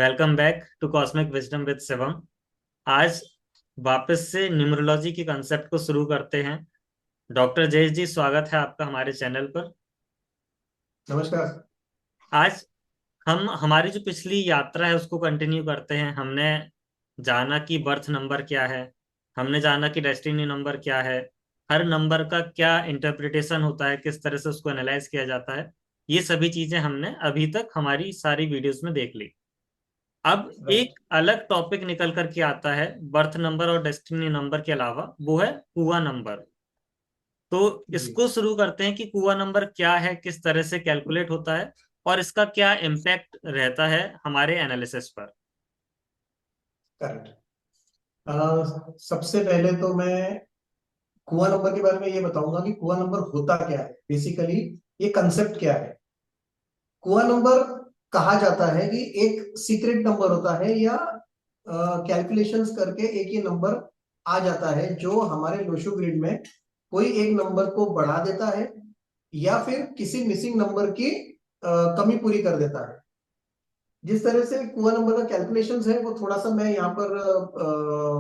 Welcome back to Cosmic Wisdom with Shivam. आज वापस से न्यूमरोलॉजी की कंसेप्ट को शुरू करते हैं। डॉक्टर जयेश जी, स्वागत है आपका हमारे चैनल पर। नमस्कार। आज हम हमारी जो पिछली यात्रा है उसको कंटिन्यू करते हैं। हमने जाना कि बर्थ नंबर क्या है, हमने जाना कि डेस्टिनी नंबर क्या है, हर नंबर का क्या इंटरप्रिटेशन होता है, किस तरह से उसको एनालाइज किया जाता है। ये सभी चीजें हमने अभी तक हमारी सारी वीडियोस में देख ली। अब राइट। एक अलग टॉपिक निकल करके आता है बर्थ नंबर और डेस्टिनी नंबर के अलावा, वो है कुआ नंबर। तो जी। इसको शुरू करते हैं कि कुआ नंबर क्या है, किस तरह से कैलकुलेट होता है और इसका क्या इम्पैक्ट रहता है हमारे एनालिसिस पर। करेक्ट। सबसे पहले तो मैं कुआं नंबर के बारे में ये बताऊंगा कि कुआं नंबर होता क्या है, बेसिकली ये कंसेप्ट क्या है। कुआं नंबर कहा जाता है कि एक सीक्रेट नंबर होता है या कैलकुलेशंस करके एक ये नंबर आ जाता है जो हमारे लोशो ग्रिड में कोई एक नंबर को बढ़ा देता है या फिर किसी मिसिंग नंबर की कमी पूरी कर देता है। जिस तरह से कुआ नंबर का कैलकुलेशंस है वो थोड़ा सा मैं यहाँ पर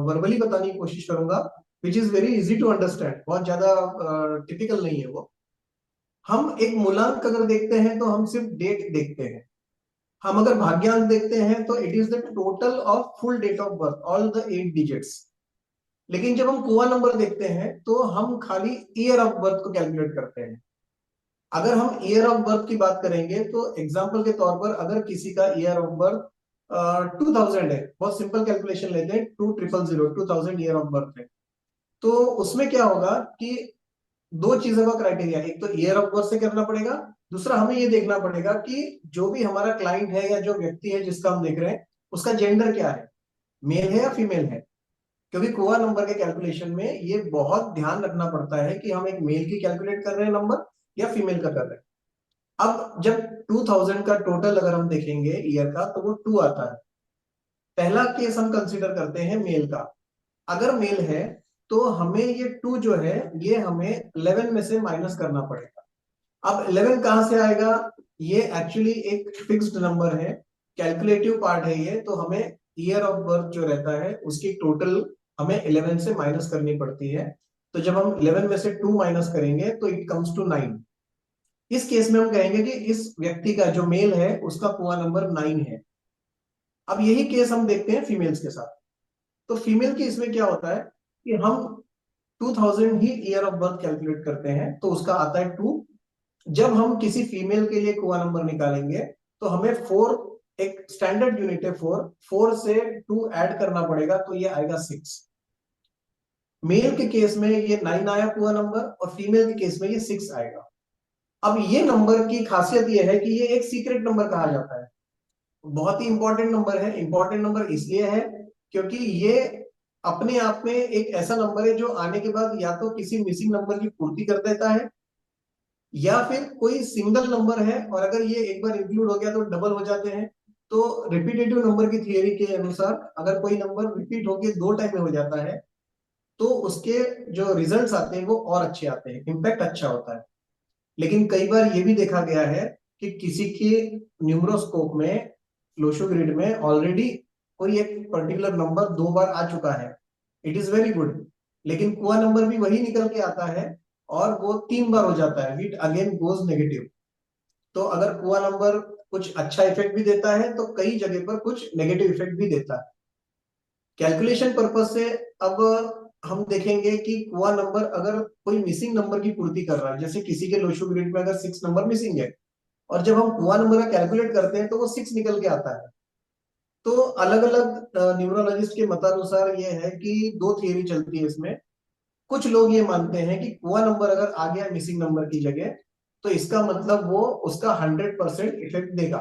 वर्बली बताने की कोशिश करूंगा, which is very easy to understand. बहुत ज्यादा टिपिकल नहीं है वो। हम एक मूलांक अगर देखते हैं तो हम सिर्फ डेट देखते हैं। हम अगर भाग्यांक देखते हैं तो it is the total of full date of birth, all the 8 digits. लेकिन जब हम कुआ नंबर देखते हैं तो हम खाली ईयर ऑफ बर्थ को कैलकुलेट करते हैं। अगर हम ईयर ऑफ बर्थ की बात करेंगे तो एग्जाम्पल के तौर पर अगर किसी का ईयर ऑफ बर्थ 2000 है, बहुत सिंपल कैलकुलेशन लेते हैं, 2000 2000 ईयर ऑफ बर्थ है, तो उसमें क्या होगा कि दो चीजों का क्राइटेरिया, एक तो ईयर ऑफ बर्थ से करना पड़ेगा, दूसरा हमें ये देखना पड़ेगा कि जो भी हमारा क्लाइंट है या जो व्यक्ति है जिसका हम देख रहे हैं उसका जेंडर क्या है, मेल है या फीमेल है। क्योंकि कुआ नंबर के कैलकुलेशन में ये बहुत ध्यान रखना पड़ता है कि हम एक मेल की कैलकुलेट कर रहे हैं नंबर या फीमेल का कर रहे हैं। अब जब 2000 का टोटल अगर हम देखेंगे ईयर का तो वो 2 आता है। पहला केस हम कंसीडर करते हैं मेल का। अगर मेल है तो हमें ये 2 जो है ये हमें 11 में से माइनस करना पड़ेगा। अब 11 कहां से आएगा, ये एक्चुअली एक फिक्स्ड नंबर है, कैलकुलेटिव पार्ट है ये, तो हमें ईयर ऑफ बर्थ जो रहता है उसकी टोटल हमें 11 से माइनस करनी पड़ती है। तो जब हम 11 में से 2 माइनस करेंगे तो इट कम्स टू 9। इस केस में हम कहेंगे कि इस व्यक्ति का जो मेल है उसका कुआ नंबर 9 है। अब यही केस हम देखते हैं फीमेल्स के साथ। तो फीमेल की इसमें क्या होता है कि हम 2000 ही ईयर ऑफ बर्थ कैलकुलेट करते हैं तो उसका आता है 2। जब हम किसी फीमेल के लिए कुआ नंबर निकालेंगे तो हमें 4, एक स्टैंडर्ड यूनिट है 4, 4 से 2 ऐड करना पड़ेगा तो ये आएगा 6। मेल के केस में ये 9 आया कुआ नंबर और फीमेल के केस में ये 6 आएगा। अब ये नंबर की खासियत ये है कि ये एक सीक्रेट नंबर कहा जाता है। बहुत ही इंपॉर्टेंट नंबर है। इंपॉर्टेंट नंबर इसलिए है क्योंकि ये अपने आप में एक ऐसा नंबर है जो आने के बाद या तो किसी मिसिंग नंबर की पूर्ति कर देता है या फिर कोई सिंगल नंबर है और अगर ये एक बार इंक्लूड हो गया तो डबल हो जाते हैं। तो रिपीटेटिव नंबर की थियरी के अनुसार अगर कोई नंबर रिपीट होके 2 टाइम में हो जाता है तो उसके जो रिजल्ट्स आते हैं वो और अच्छे आते हैं, इम्पैक्ट अच्छा होता है। लेकिन कई बार ये भी देखा गया है कि किसी के न्यूमरोस्कोप में, लोशो ग्रिड में ऑलरेडी कोई एक पर्टिकुलर नंबर 2 बार आ चुका है, इट इज वेरी गुड, लेकिन कुआ नंबर भी वही निकल के आता है और वो 3 बार हो जाता है, इट अगेन गोज नेगेटिव। तो अगर कुआ नंबर कुछ अच्छा इफेक्ट भी देता है तो कई जगह पर कुछ नेगेटिव इफेक्ट भी देता है कैलकुलेशन पर्पज से। अब हम देखेंगे कि कुआ नंबर अगर कोई मिसिंग नंबर की पूर्ति कर रहा है, जैसे किसी के लोशो ग्रिड में अगर 6 नंबर मिसिंग है और जब हम कुआ नंबर का कैलकुलेट करते हैं तो वो 6 निकल के आता है। तो अलग अलग न्यूमरोलॉजिस्ट के मतानुसार ये है कि दो थियरी चलती है इसमें। कुछ लोग ये मानते हैं कि कुआ नंबर अगर आ गया मिसिंग नंबर की जगह तो इसका मतलब वो उसका 100% इफेक्ट देगा।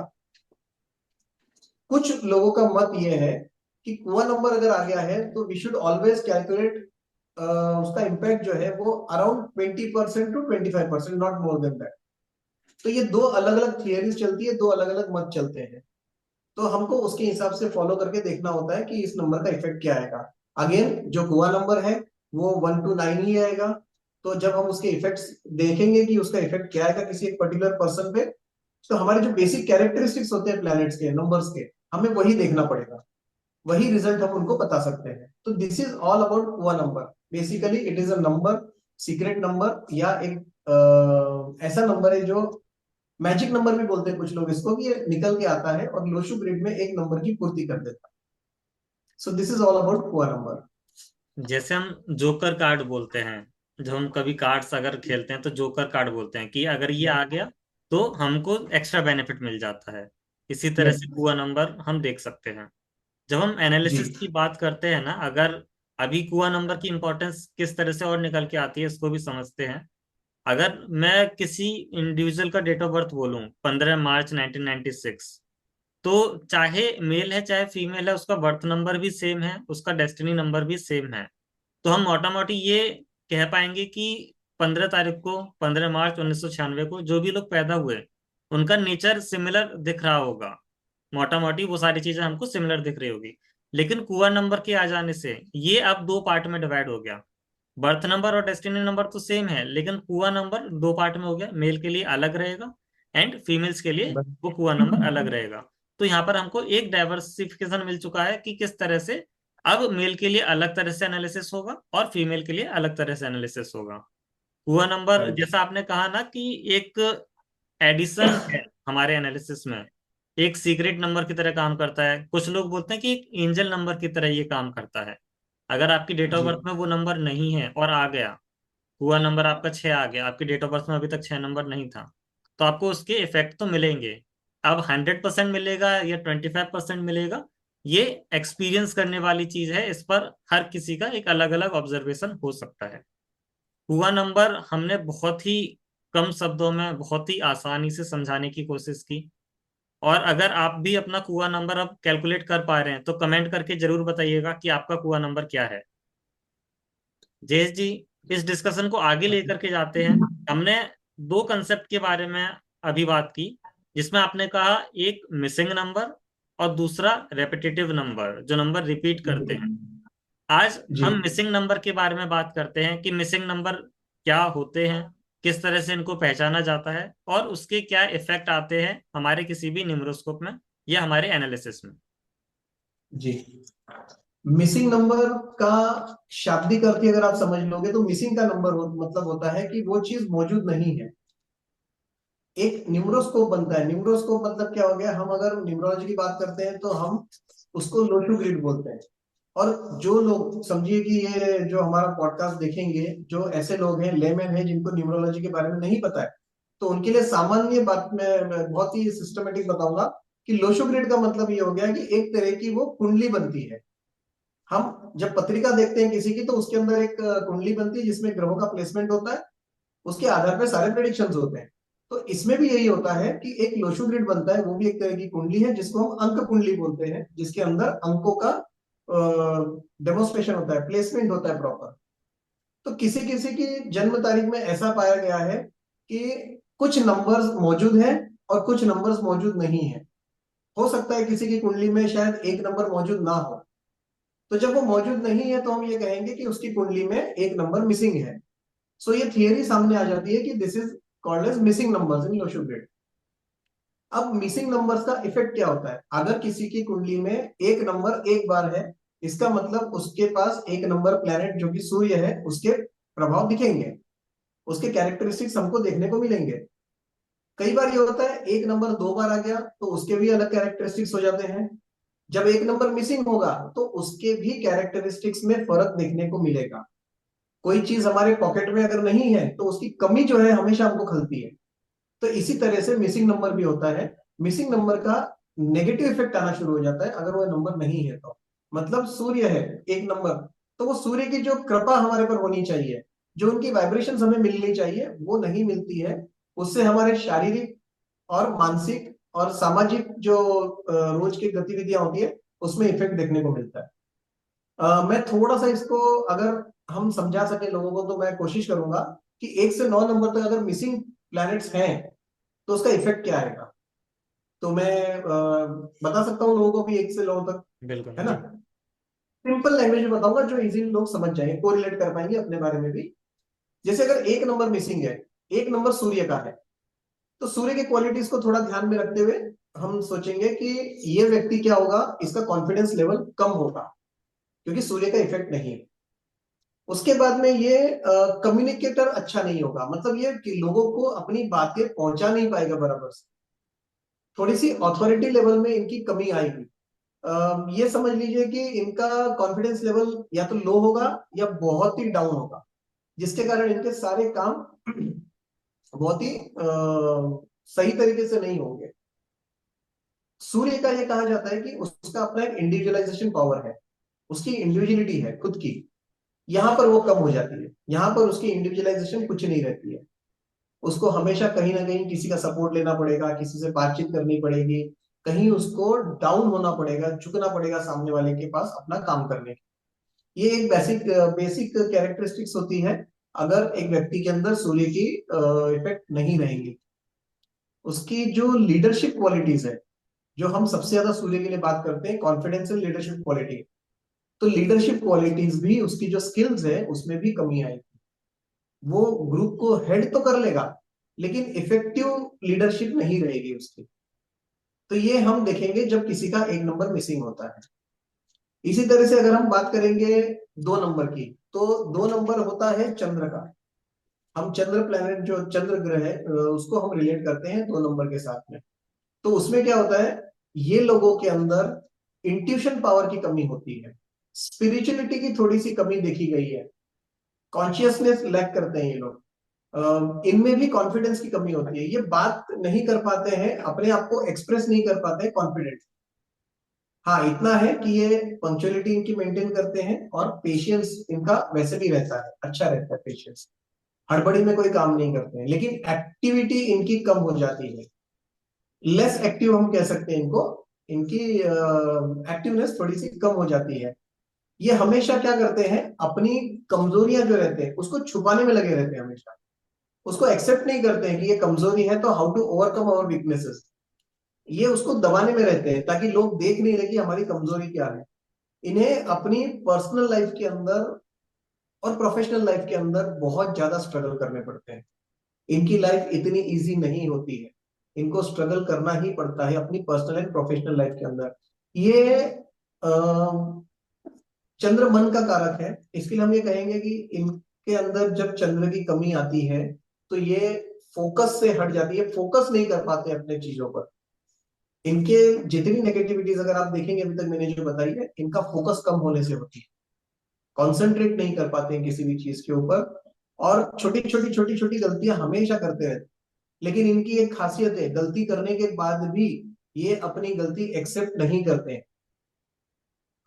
कुछ लोगों का मत ये है कि कुआ नंबर अगर आ गया है तो वी शुड ऑलवेज कैलकुलेट उसका इम्पैक्ट जो है वो around 20% to 25%, not more than that. तो ये दो अलग अलग थियरीज चलती है, दो अलग अलग मत चलते हैं। तो हमको उसके हिसाब से फॉलो करके देखना होता है कि इस नंबर का इफेक्ट क्या आएगा। अगेन जो कुआ नंबर है वो 1 to 9 ही आएगा। तो जब हम उसके इफेक्ट्स देखेंगे कि उसका इफेक्ट क्या आएगा किसी एक पर्टिकुलर पर्सन पे, तो हमारे जो बेसिक कैरेक्टरिस्टिक्स होते हैं प्लैनेट्स के, नंबर्स के, हमें वही देखना पड़ेगा, वही रिजल्ट हम उनको बता सकते हैं। तो दिस इज ऑल अबाउट कुआ number. Basically it is a number, secret number, या एक ऐसा नंबर है जो मैजिक नंबर भी बोलते हैं कुछ लोग इसको, कि ये निकल के आता है और लोशु ग्रिड में एक नंबर की पूर्ति कर देता है। So this is all about कुआ नंबर। जैसे हम जोकर कार्ड बोलते हैं, जब हम कभी कार्ड्स अगर खेलते हैं तो जोकर कार्ड बोलते हैं कि अगर ये आ गया तो हमको एक्स्ट्रा बेनिफिट मिल जाता है। इसी तरह यस। से कुआ नंबर हम देख सकते हैं। जब हम जी। एनालिसिस की बात करते हैं ना, अगर अभी कुआ नंबर की इंपॉर्टेंस किस तरह से और निकल के आती है इसको भी समझते हैं। अगर मैं किसी इंडिविजुअल का डेट ऑफ बर्थ बोलूं 15 मार्च 1996, तो चाहे मेल है चाहे फीमेल है, उसका बर्थ नंबर भी सेम है, उसका डेस्टिनी नंबर भी सेम है। तो हम मोटा मोटी ये कह पाएंगे कि 15 तारीख को, 15 मार्च 1996 को जो भी लोग पैदा हुए उनका नेचर सिमिलर दिख रहा होगा। मोटा मोटी वो सारी चीजें हमको सिमिलर दिख रही होगी। लेकिन कुआ नंबर के आ जाने से ये अब दो पार्ट में डिवाइड हो गया। बर्थ नंबर और डेस्टिनी नंबर तो सेम है, लेकिन कुआ नंबर दो पार्ट में हो गया, मेल के लिए अलग रहेगा एंड फीमेल्स के लिए वो कुआ नंबर अलग रहेगा। तो यहाँ पर हमको एक डाइवर्सिफिकेशन मिल चुका है कि किस तरह से अब मेल के लिए अलग तरह से एनालिसिस होगा और फीमेल के लिए अलग तरह से एनालिसिस होगा। कुआ नंबर राइट। जैसा आपने कहा ना कि एक एडिशन है हमारे एनालिसिस में, एक सीक्रेट नंबर की तरह काम करता है। कुछ लोग बोलते हैं कि एक एंजल नंबर की तरह ये काम करता है। अगर आपकी डेट ऑफ जी। बर्थ में वो नंबर नहीं है और आ गया, हुआ नंबर आपका 6 आ गया, आपकी डेट ऑफ बर्थ में अभी तक 6 नंबर नहीं था, तो आपको उसके इफेक्ट तो मिलेंगे। अब 100% मिलेगा या 25% मिलेगा, ये एक्सपीरियंस करने वाली चीज है। इस पर हर किसी का एक अलग अलग ऑब्जर्वेशन हो सकता है। हुआ नंबर हमने बहुत ही कम शब्दों में बहुत ही आसानी से समझाने की कोशिश की। और अगर आप भी अपना कुआ नंबर अब कैलकुलेट कर पा रहे हैं तो कमेंट करके जरूर बताइएगा कि आपका कुआ नंबर क्या है। जयेश जी, इस डिस्कशन को आगे लेकर के जाते हैं। हमने दो कंसेप्ट के बारे में अभी बात की, जिसमें आपने कहा एक मिसिंग नंबर और दूसरा रेपिटेटिव नंबर, जो नंबर रिपीट करते हैं। आज जी। हम मिसिंग नंबर के बारे में बात करते हैं कि मिसिंग नंबर क्या होते हैं, किस तरह से इनको पहचाना जाता है और उसके क्या इफेक्ट आते हैं हमारे किसी भी न्यूमरोस्कोप में या हमारे एनालिसिस में। जी। मिसिंग नंबर का शाब्दिक अर्थ ही अगर आप समझ लोगे तो मिसिंग का नंबर मतलब होता है कि वो चीज मौजूद नहीं है। एक न्यूमरोस्कोप बनता है। न्यूमरोस्कोप मतलब क्या हो गया, हम अगर न्यूमरोलॉजी की बात करते हैं तो हम उसको लोशु ग्रिड बोलते हैं। और जो लोग समझिए कि ये जो हमारा पॉडकास्ट देखेंगे, जो ऐसे लोग हैं लेमैन हैं जिनको न्यूमरोलॉजी के बारे में नहीं पता है, तो उनके लिए सामान्य बात मैं बहुत ही सिस्टमेटिक बताऊंगा कि लोशो ग्रिड का मतलब ये हो गया कि एक तरह की वो कुंडली बनती है। हम जब पत्रिका देखते हैं किसी की तो उसके अंदर एक कुंडली बनती है जिसमें ग्रहों का प्लेसमेंट होता है, उसके आधार पर सारे प्रेडिक्शंस होते हैं। तो इसमें भी यही होता है कि एक लोशु ग्रिड बनता है, वो भी एक तरह की कुंडली है जिसको हम अंक कुंडली बोलते हैं, जिसके अंदर अंकों का डेमोन्स्ट्रेशन होता है, प्लेसमेंट होता है प्रॉपर। तो किसी किसी की जन्म तारीख में ऐसा पाया गया है कि कुछ नंबर्स मौजूद हैं और कुछ नंबर्स मौजूद नहीं है। हो सकता है किसी की कुंडली में शायद एक नंबर मौजूद ना हो, तो जब वो मौजूद नहीं है तो हम ये कहेंगे कि उसकी कुंडली में एक नंबर मिसिंग है। सो ये थियरी सामने आ जाती है कि this is called as missing numbers in Lo Shu grid. अब मिसिंग नंबर्स का इफेक्ट क्या होता है, अगर किसी की कुंडली में एक नंबर एक बार है, इसका मतलब उसके पास एक नंबर प्लेनेट जो कि सूर्य है उसके प्रभाव दिखेंगे, उसके कैरेक्टरिस्टिक्स हमको देखने को मिलेंगे। कई बार ये होता है एक नंबर दो बार आ गया तो उसके भी अलग कैरेक्टरिस्टिक्स हो जाते हैं। जब एक नंबर मिसिंग होगा तो उसके भी कैरेक्टरिस्टिक्स में फर्क देखने को मिलेगा। कोई चीज हमारे पॉकेट में अगर नहीं है तो उसकी कमी जो है हमेशा हमको खलती है। तो इसी तरह से मिसिंग नंबर भी होता है। मिसिंग नंबर का नेगेटिव इफेक्ट आना शुरू हो जाता है अगर वो नंबर नहीं है तो। मतलब सूर्य है एक नंबर, तो वो सूर्य की जो कृपा हमारे पर होनी चाहिए, जो उनकी वाइब्रेशन हमें मिलनी चाहिए वो नहीं मिलती है। उससे हमारे शारीरिक और मानसिक और सामाजिक जो रोज की गतिविधियां होती है उसमें इफेक्ट देखने को मिलता है। मैं थोड़ा सा इसको अगर हम समझा सके लोगों को तो मैं कोशिश करूंगा कि 1 से 9 नंबर तक अगर मिसिंग प्लैनेट्स हैं तो उसका इफेक्ट क्या आएगा। तो मैं बता सकता हूँ लोगों को भी 1 से 9 तक, बिल्कुल है ना। जी। सिंपल लैंग्वेज में बताऊंगा जो इजीली लोग समझ जाएंगे, कोरिलेट कर पाएंगे अपने बारे में भी। जैसे अगर एक नंबर मिसिंग है, एक नंबर सूर्य का है, तो सूर्य की क्वालिटीज को थोड़ा ध्यान में रखते हुए हम सोचेंगे कि ये व्यक्ति क्या होगा, इसका कॉन्फिडेंस लेवल कम होगा क्योंकि सूर्य का इफेक्ट नहीं है। उसके बाद में ये कम्युनिकेटर अच्छा नहीं होगा, मतलब ये कि लोगों को अपनी बातें पहुंचा नहीं पाएगा बराबर से, थोड़ी सी अथॉरिटी लेवल में इनकी कमी आएगी। ये समझ लीजिए कि इनका कॉन्फिडेंस लेवल या तो लो होगा या बहुत ही डाउन होगा, जिसके कारण इनके सारे काम बहुत ही सही तरीके से नहीं होंगे। सूर्य का ये कहा जाता है कि उसका अपना एक इंडिविजुअलाइजेशन पावर है, उसकी इंडिविजुअलिटी है खुद की, यहां पर वो कम हो जाती है, यहां पर उसकी इंडिविजुअलाइजेशन कुछ नहीं रहती है। उसको हमेशा कहीं ना कहीं किसी का सपोर्ट लेना पड़ेगा, किसी से बातचीत करनी पड़ेगी, कहीं उसको डाउन होना पड़ेगा, झुकना पड़ेगा सामने वाले के पास अपना काम करने के। ये एक बेसिक बेसिक कैरेक्टरिस्टिक्स होती है अगर एक व्यक्ति के अंदर सूर्य की इफेक्ट नहीं रहेंगी। उसकी जो लीडरशिप क्वालिटीज है, जो हम सबसे ज्यादा सूर्य के लिए बात करते हैं, कॉन्फिडेंशियल लीडरशिप क्वालिटी, तो लीडरशिप क्वालिटीज भी, उसकी जो स्किल्स है उसमें भी कमी आएगी। वो ग्रुप को हेड तो कर लेगा लेकिन इफेक्टिव लीडरशिप नहीं रहेगी उसकी। तो ये हम देखेंगे जब किसी का एक नंबर मिसिंग होता है। इसी तरह से अगर हम बात करेंगे 2 नंबर की, तो 2 नंबर होता है चंद्र का। हम चंद्र प्लेनेट, जो चंद्र ग्रह है, उसको हम रिलेट करते हैं 2 नंबर के साथ में। तो उसमें क्या होता है, ये लोगों के अंदर इंट्यूशन पावर की कमी होती है, स्पिरिचुअलिटी की थोड़ी सी कमी देखी गई है, कॉन्शियसनेस लैक करते हैं ये लोग। इनमें भी कॉन्फिडेंस की कमी होती है, ये बात नहीं कर पाते हैं, अपने आप को एक्सप्रेस नहीं कर पाते हैं कॉन्फिडेंट। हाँ इतना है कि ये पंक्चुअलिटी इनकी मेंटेन करते हैं और पेशेंस इनका वैसे भी रहता है, अच्छा रहता है पेशेंस, हड़बड़ी में कोई काम नहीं करते हैं, लेकिन एक्टिविटी इनकी कम हो जाती है, लेस एक्टिव हम कह सकते हैं इनको, इनकी एक्टिवनेस थोड़ी सी कम हो जाती है। ये हमेशा क्या करते हैं, अपनी कमजोरियां जो रहते हैं उसको छुपाने में लगे रहते हैं हमेशा, उसको एक्सेप्ट नहीं करते हैं कि ये कमजोरी है, तो how to overcome our weaknesses, ये उसको दबाने में रहते हैं ताकि लोग देख नहीं रहे कि हमारी कमजोरी क्या है। इन्हें अपनी पर्सनल लाइफ के अंदर और प्रोफेशनल लाइफ के अंदर बहुत ज्यादा स्ट्रगल करने पड़ते हैं, इनकी लाइफ इतनी इजी नहीं होती है, इनको स्ट्रगल करना ही पड़ता है अपनी पर्सनल एंड प्रोफेशनल लाइफ के अंदर। ये चंद्र मन का कारक है, इसके लिए हम ये कहेंगे कि इनके अंदर जब चंद्र की कमी आती है तो ये फोकस से हट जाती है, फोकस नहीं कर पाते अपने चीजों पर। इनके जितनी नेगेटिविटीज अगर आप देखेंगे अभी तक मैंने जो बताई है, इनका फोकस कम होने से होती है, कॉन्सेंट्रेट नहीं कर पाते हैं किसी भी चीज के ऊपर, और छोटी छोटी गलतियां हमेशा करते रहते हैं। लेकिन इनकी एक खासियत है, गलती करने के बाद भी ये अपनी गलती एक्सेप्ट नहीं करते हैं।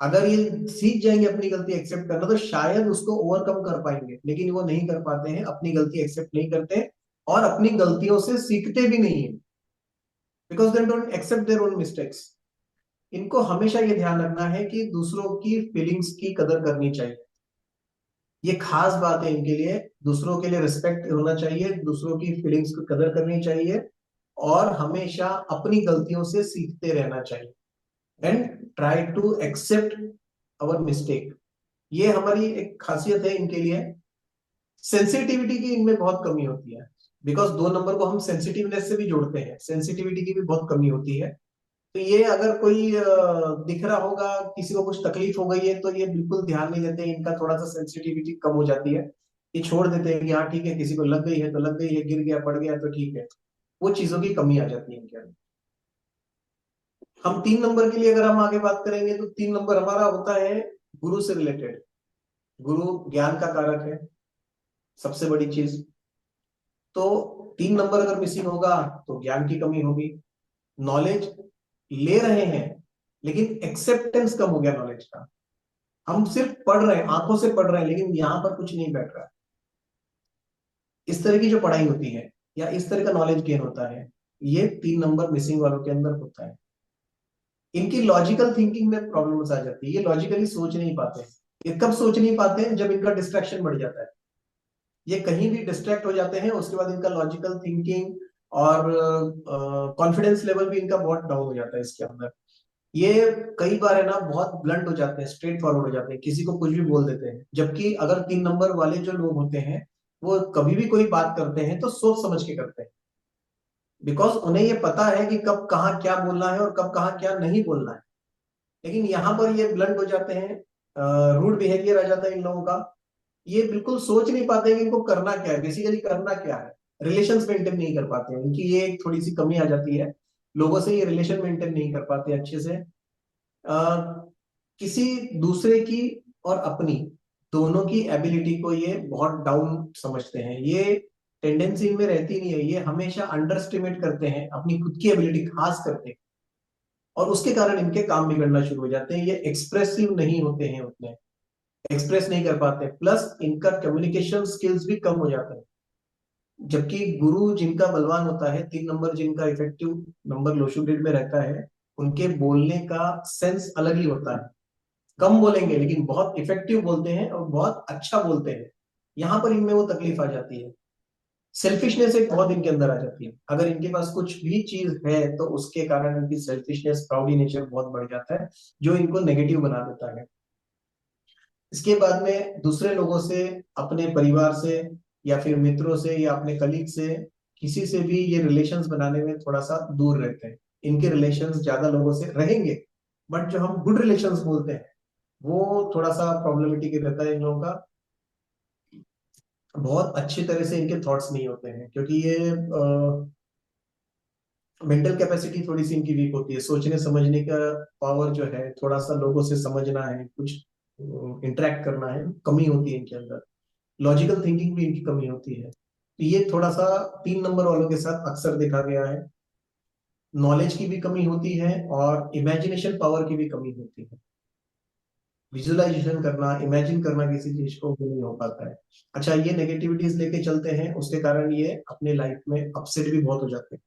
अगर ये सीख जाएंगे अपनी गलती एक्सेप्ट करना तो शायद उसको ओवरकम कर पाएंगे, लेकिन वो नहीं कर पाते हैं, अपनी गलती एक्सेप्ट नहीं करते और अपनी गलतियों से सीखते भी नहीं है, because they don't accept their own mistakes. इनको हमेशा ये ध्यान रखना है कि दूसरों की फीलिंग्स की कदर करनी चाहिए, ये खास बात है इनके लिए। दूसरों के लिए रिस्पेक्ट होना चाहिए, दूसरों की फीलिंग्स की कदर करनी चाहिए, और हमेशा अपनी गलतियों से सीखते रहना चाहिए, and try to accept our mistake. ये हमारी एक खासियत है इनके लिए। सेंसिटिविटी की इनमें बहुत कमी होती है, बिकॉज 2 नंबर को हम सेंसिटिवनेस से भी जोड़ते हैं, सेंसिटिविटी की भी बहुत कमी होती है। तो ये अगर कोई दिख रहा होगा किसी को कुछ तकलीफ हो गई है तो ये बिल्कुल ध्यान नहीं देते, इनका थोड़ा सा सेंसिटिविटी कम हो जाती है, ये छोड़ देते हैं कि हाँ ठीक है, किसी को लग गई है तो लग गई है, गिर गया पड़ गया तो ठीक है, वो चीजों की कमी आ जाती है इनके अंदर। हम 3 नंबर के लिए अगर हम आगे बात करेंगे तो 3 नंबर हमारा होता है गुरु से रिलेटेड। गुरु ज्ञान का कारक है, सबसे बड़ी चीज। तो 3 नंबर अगर मिसिंग होगा तो ज्ञान की कमी होगी, नॉलेज ले रहे हैं लेकिन एक्सेप्टेंस कम हो गया नॉलेज का, हम सिर्फ पढ़ रहे हैं, आंखों से पढ़ रहे हैं, लेकिन यहां पर कुछ नहीं बैठ रहा है। इस तरह की जो पढ़ाई होती है या इस तरह का नॉलेज गेन होता है, ये 3 नंबर मिसिंग वालों के अंदर होता है। इनकी लॉजिकल थिंकिंग में प्रॉब्लम्स आ जाती है, ये लॉजिकली सोच नहीं पाते हैं। ये कब सोच नहीं पाते हैं, जब इनका डिस्ट्रैक्शन बढ़ जाता है, ये कहीं भी डिस्ट्रैक्ट हो जाते हैं, उसके बाद इनका लॉजिकल थिंकिंग और कॉन्फिडेंस लेवल भी इनका बहुत डाउन हो जाता है इसके अंदर। ये कई बार है ना बहुत ब्लंट हो जाते हैं, स्ट्रेट फॉरवर्ड हो जाते हैं, किसी को कुछ भी बोल देते हैं, जबकि अगर 3 नंबर वाले जो लोग होते हैं वो कभी भी कोई बात करते हैं तो सोच समझ के करते हैं, बिकॉज उन्हें ये पता है कि कब कहाँ क्या बोलना है और कब कहाँ क्या नहीं बोलना है। लेकिन यहाँ पर ये ब्लंट हो जाते हैं, रूड बिहेवियर आ जाता है इन लोगों का। ये बिल्कुल सोच नहीं पाते हैं कि इनको करना क्या है, बेसिकली करना क्या है। रिलेशंस मेंटेन नहीं कर पाते हैं, इनकी ये एक थोड़ी सी कमी आ जाती है। लोगों से ये रिलेशन मेंटेन नहीं कर पाते अच्छे से। किसी दूसरे की और अपनी, दोनों की एबिलिटी को ये बहुत डाउन समझते हैं। ये टेंडेंसी इनमें रहती नहीं है, ये हमेशा अंडर एस्टिमेट करते हैं अपनी खुद की एबिलिटी खास करके। और उसके कारण इनके काम बिगड़ना शुरू हो जाते हैं। ये एक्सप्रेसिव नहीं होते हैं उतने, एक्सप्रेस नहीं कर पाते, प्लस इनका कम्युनिकेशन स्किल्स भी कम हो जाते हैं। जबकि गुरु जिनका बलवान होता है, 3 नंबर जिनका इफेक्टिव नंबर लोशो ग्रिड में रहता है, उनके बोलने का सेंस अलग ही होता है। कम बोलेंगे लेकिन बहुत इफेक्टिव बोलते हैं और बहुत अच्छा बोलते हैं। यहाँ पर इनमें वो तकलीफ आ जाती है। सेल्फिशनेस एक बहुत इनके अंदर आ जाती है। अगर इनके पास कुछ भी चीज है तो उसके कारण इनकी सेल्फिशनेस, प्राउडी नेचर बहुत बढ़ जाता है, जो इनको नेगेटिव बना देता है। इसके बाद में दूसरे लोगों से, अपने परिवार से या फिर मित्रों से या अपने कलीग से, किसी से भी ये रिलेशंस बनाने में थोड़ा सा दूर रहते हैं। इनके रिलेशंस ज्यादा लोगों से रहेंगे, बट जो हम गुड रिलेशंस बोलते हैं वो थोड़ा सा प्रॉब्लमेटिक रहता है इन लोगों का। बहुत अच्छी तरह से इनके थॉट्स नहीं होते हैं, क्योंकि ये मेंटल कैपेसिटी थोड़ी सी इनकी वीक होती है। सोचने समझने का पावर जो है, थोड़ा सा लोगों से समझना है, कुछ इंटरेक्ट करना है, कमी होती है इनके अंदर। लॉजिकल थिंकिंग भी इनकी कमी होती है, तो ये थोड़ा सा 3 नंबर वालों के साथ अक्सर देखा गया है। नॉलेज की भी कमी होती है और इमेजिनेशन पावर की भी कमी होती है। विजुअलाइजेशन करना, इमेजिन करना किसी चीज को, वो नहीं हो पाता है। अच्छा, ये नेगेटिविटीज लेके चलते हैं, उसके कारण ये अपने लाइफ में अपसेट भी बहुत हो जाते हैं।